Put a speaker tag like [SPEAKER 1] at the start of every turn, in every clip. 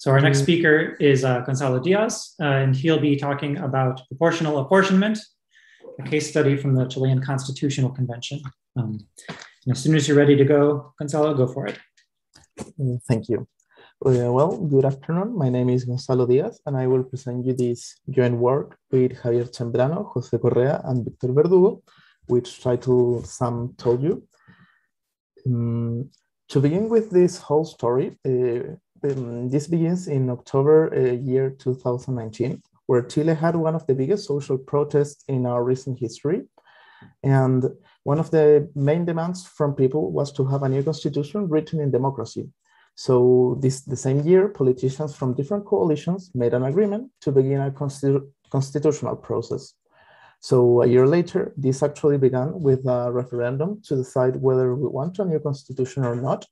[SPEAKER 1] So our next speaker is Gonzalo Diaz, and he'll be talking about proportional apportionment, a case study from the Chilean Constitutional Convention. And as soon as you're ready to go, Gonzalo, go for it.
[SPEAKER 2] Thank you. Well, good afternoon. My name is Gonzalo Diaz, and I will present you this joint work with Javier Zambrano, Jose Correa, and Victor Verdugo, which title Sam told you. To begin with this whole story, this begins in October year 2019, where Chile had one of the biggest social protests in our recent history. And one of the main demands from people was to have a new constitution written in democracy. So the same year, politicians from different coalitions made an agreement to begin a constitutional process. So a year later, this actually began with a referendum to decide whether we want a new constitution or not.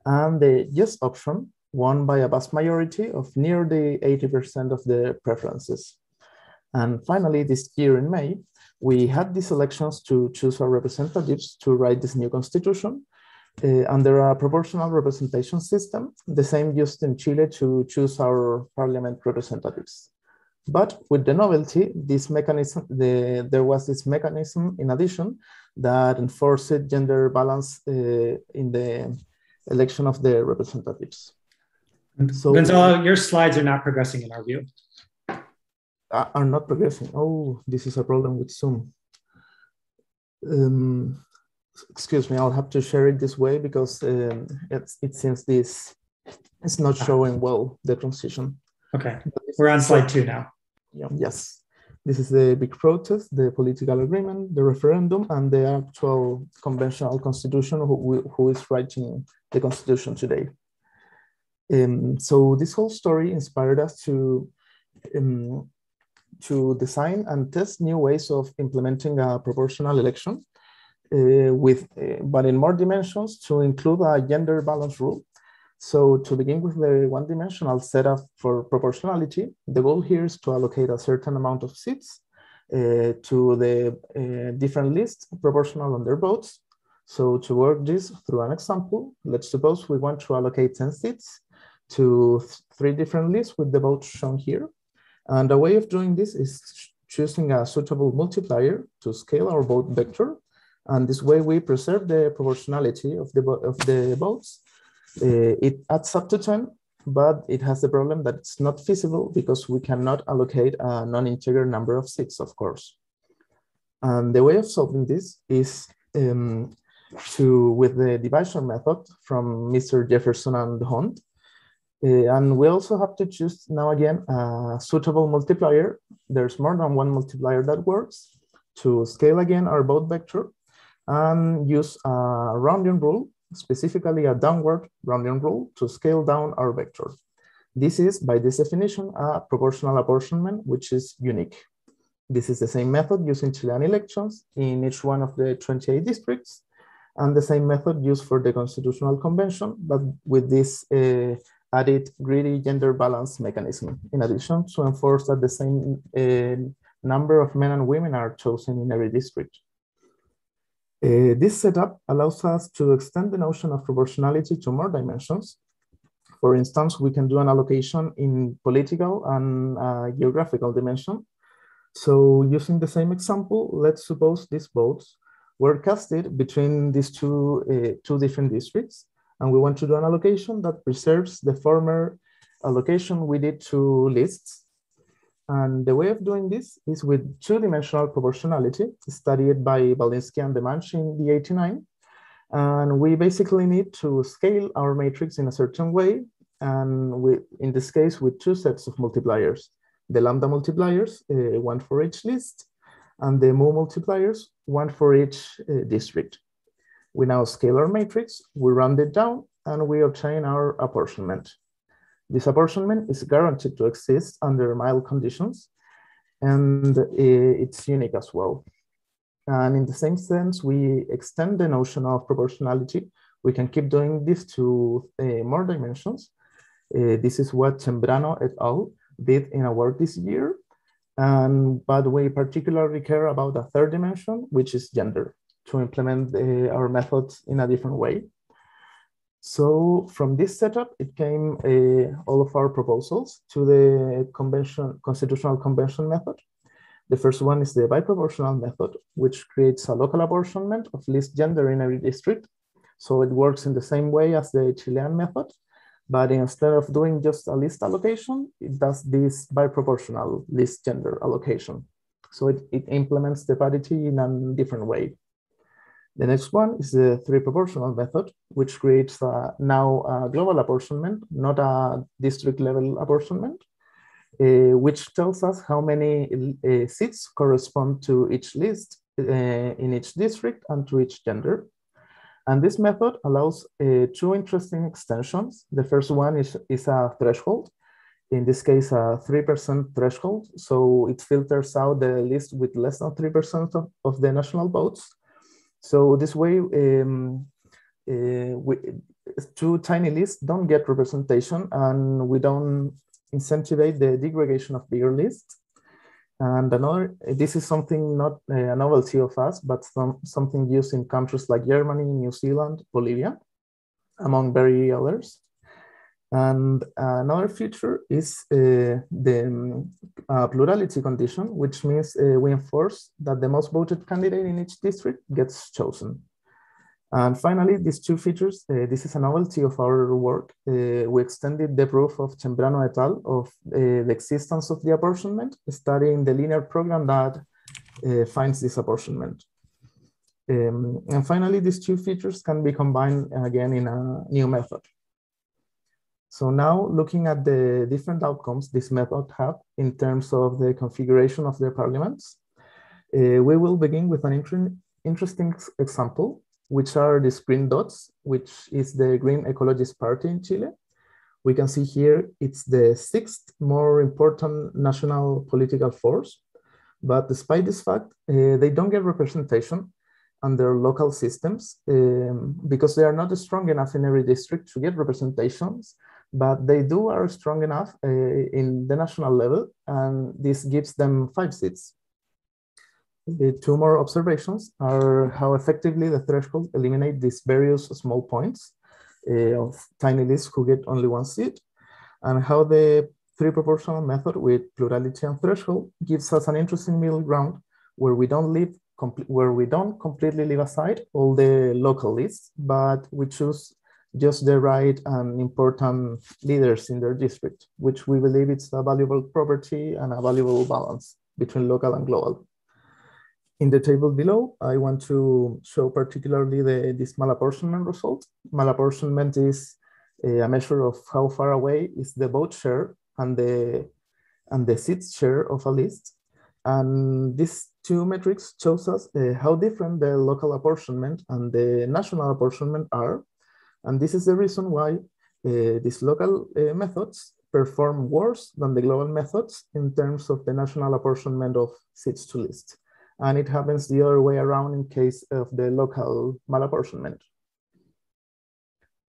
[SPEAKER 2] And the yes option won by a vast majority of nearly 80% of the preferences. And finally, this year in May, we had these elections to choose our representatives to write this new constitution under a proportional representation system, the same used in Chile to choose our parliament representatives. But with the novelty, this mechanism, there was this mechanism in addition that enforced gender balance in the election of the representatives.
[SPEAKER 1] So, Gonzalo, your slides are not progressing in our view.
[SPEAKER 2] Are not progressing. Oh, this is a problem with Zoom. Excuse me, I'll have to share it this way because it seems this is not showing well the transition.
[SPEAKER 1] Okay, we're on slide 2 now.
[SPEAKER 2] Yeah, yes, this is the big protest, the political agreement, the referendum, and the actual conventional constitution who is writing the constitution today. So this whole story inspired us to design and test new ways of implementing a proportional election but in more dimensions to include a gender balance rule. So to begin with the one-dimensional setup for proportionality, the goal here is to allocate a certain amount of seats to the different lists proportional on their votes. So to work this through an example, let's suppose we want to allocate 10 seats to 3 different lists with the votes shown here. And a way of doing this is choosing a suitable multiplier to scale our vote vector. And this way we preserve the proportionality of the votes. It adds up to 10, but it has the problem that it's not feasible because we cannot allocate a non-integer number of seats, of course. And the way of solving this is with the division method from Mr. Jefferson and Hunt. And we also have to choose now again a suitable multiplier. There's more than one multiplier that works to scale again our vote vector and use a rounding rule, specifically a downward rounding rule to scale down our vector. This is, by this definition, a proportional apportionment, which is unique. This is the same method used in Chilean elections in each one of the 28 districts, and the same method used for the Constitutional Convention, but with this added greedy gender balance mechanism, in addition to enforce that the same number of men and women are chosen in every district. This setup allows us to extend the notion of proportionality to more dimensions. For instance, we can do an allocation in political and geographical dimension. So using the same example, let's suppose these votes were casted between these two different districts, and we want to do an allocation that preserves the former allocation we did to lists. And the way of doing this is with two-dimensional proportionality studied by Walensky and Demange in the 89. And we basically need to scale our matrix in a certain way. And in this case, with 2 sets of multipliers, the lambda multipliers, 1 for each list, and the mu multipliers, 1 for each district. We now scale our matrix, we round it down, and we obtain our apportionment. This apportionment is guaranteed to exist under mild conditions, and it's unique as well. And in the same sense, we extend the notion of proportionality. We can keep doing this to more dimensions. This is what Zambrano et al. Did in a work this year. But we particularly care about a 3rd dimension, which is gender, to implement our methods in a different way. So from this setup, it came all of our proposals to the constitutional convention method. The first one is the biproportional method, which creates a local apportionment of list gender in every district. So it works in the same way as the Chilean method, but instead of doing just a list allocation, it does this biproportional list gender allocation. So it implements the parity in a different way. The next one is the three proportional method, which creates now a global apportionment, not a district level apportionment, which tells us how many seats correspond to each list in each district and to each gender. And this method allows two interesting extensions. The first one is a threshold, in this case, a 3% threshold. So it filters out the list with less than 3% of the national votes. So this way, two tiny lists don't get representation, and we don't incentivize the degradation of bigger lists. And another, this is something not a novelty of us, but something used in countries like Germany, New Zealand, Bolivia, among very others. And another feature is the plurality condition, which means we enforce that the most voted candidate in each district gets chosen. And finally, these two features, this is a novelty of our work. We extended the proof of Chambrano et al. Of the existence of the apportionment, studying the linear program that finds this apportionment. And finally, these two features can be combined again in a new method. So now looking at the different outcomes this method have in terms of the configuration of their parliaments, we will begin with an interesting example, which are these green dots, which is the Green Ecologist Party in Chile. We can see here it's the sixth more important national political force, but despite this fact, they don't get representation under local systems because they are not strong enough in every district to get representations, but they are strong enough in the national level, and this gives them 5 seats. The two more observations are how effectively the threshold eliminate these various small points of tiny lists who get only 1 seat, and how the three proportional method with plurality and threshold gives us an interesting middle ground where we don't completely leave aside all the local lists, but we choose just the right and important leaders in their district, which we believe it's a valuable property and a valuable balance between local and global. In the table below, I want to show particularly this malapportionment result. Malapportionment is a measure of how far away is the vote share and the seat share of a list. And these two metrics shows us how different the local apportionment and the national apportionment are. And this is the reason why these local methods perform worse than the global methods in terms of the national apportionment of seats to lists. And it happens the other way around in case of the local malapportionment.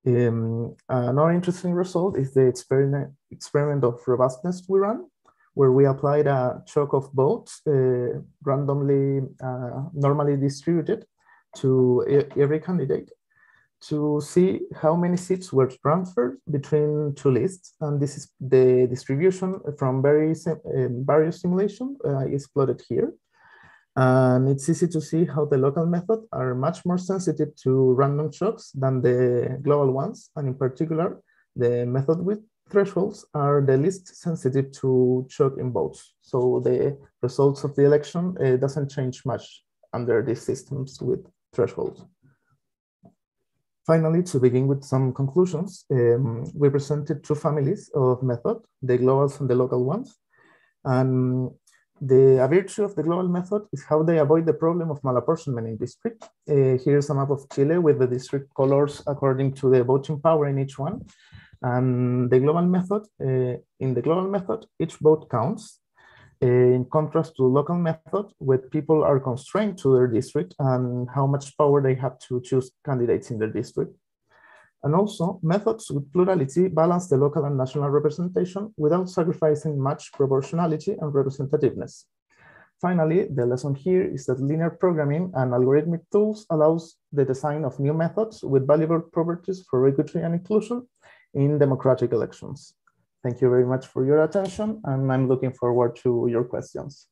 [SPEAKER 2] Another interesting result is the experiment of robustness we ran, where we applied a choke of votes randomly, normally distributed to every candidate to see how many seats were transferred between two lists. And this is the distribution from various simulations is plotted here. And it's easy to see how the local methods are much more sensitive to random shocks than the global ones. And in particular, the method with thresholds are the least sensitive to shock in votes. So the results of the election doesn't change much under these systems with thresholds. Finally, to begin with some conclusions, we presented 2 families of method, the globals and the local ones. And the virtue of the global method is how they avoid the problem of malapportionment in district. Here's a map of Chile with the district colors according to the voting power in each one. And the global method, in the global method, each vote counts. In contrast to local method, where people are constrained to their district and how much power they have to choose candidates in their district. And also, methods with plurality balance the local and national representation without sacrificing much proportionality and representativeness. Finally, the lesson here is that linear programming and algorithmic tools allows the design of new methods with valuable properties for equity and inclusion in democratic elections. Thank you very much for your attention, and I'm looking forward to your questions.